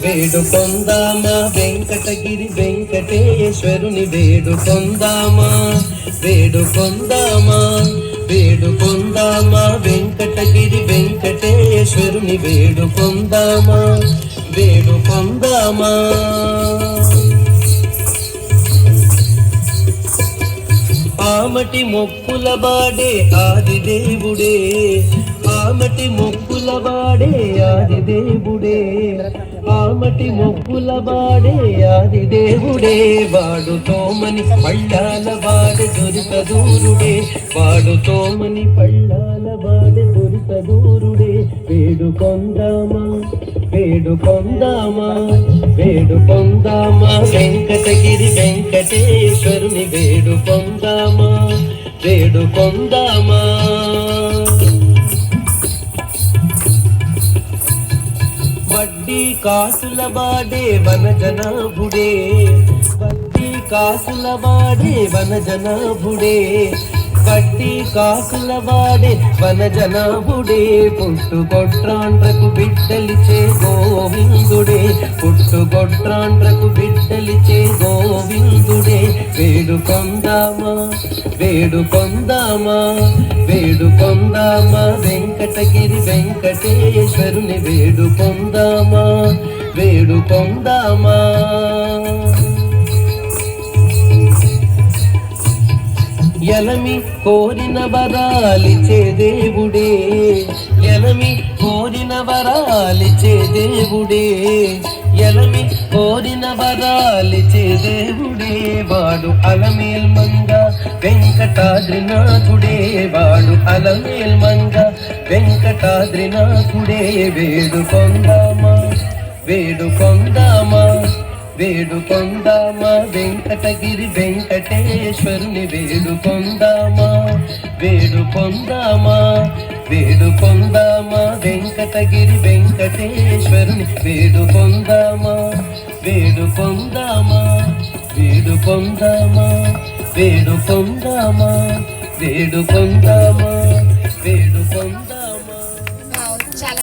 వేడుకొందామా వెంకటగిరి వెంకటేశ్వరుని వేడుకొందామా వేడుకొందామా వేడుకొందామా వెంకటగిరి వెంకటేశ్వరుని వేడుకొందామా వేడుకొందామా ఆమటి మొక్కుల బాడే ఆది దేవుడే ఆమటి మొక్కుల బాడే ఆది దేవుడే ఆమటి మొక్కుల బాడే ఆది దేవుడే వాడు తోమని పళ్ళాల బాడే దొరిక దూరుడే వాడు తోమని పళ్ళాల బాడే దొరిక దూరుడే వేడుకొందామా వేడుకొందామా వేడుకొందామా వెంకటగిరి వెంకటేశ్వరుని వేడుకొందామా వేడుకొందామా వడ్డీ కాసుల బాడే వనజనాభుడే వడ్డీ కాసుల బాడే వనజనాభుడే వడ్డీ కాసుల వాడే వనజనాభుడే పుట్టుకొట్రాండ్రకు బిడ్డలిచే గోవిందుడే పుట్టుకొట్రాండ్రకు బిడ్డలిచే గోవిందుడే వేడుకొందామా వేడుకొందామా వేడుకొందామా వెంకటగిరి వెంకటేశ్వరుని వేడుకొందామా వేడుకొందామా ఎలమి కోరిన వరాలిచే దేవుడే ఎలమి కోరిన వరాలిచే దేవుడే ఎలమి కోరిన వరాలిచే దేవుడే వాడు అలమేల్ మంగ వెంకటాద్రినాథుడే వాడు అలమేల్ మంగ వెంకటాద్రినాథుడే వేడుకొందామా వేడుకొందామా వేడుకొందామా వెంకటగిరి వెంకటేశ్వరుని వేడుకొందామా వేడుకొందామా వేడుకొందామా వెంకటగిరి వెంకటేశ్వరుని వేడుకొందామా వేడుకొందామా వేడుకొందామా వేడుకొందామా వేడుకొందామా వేడుకొందామా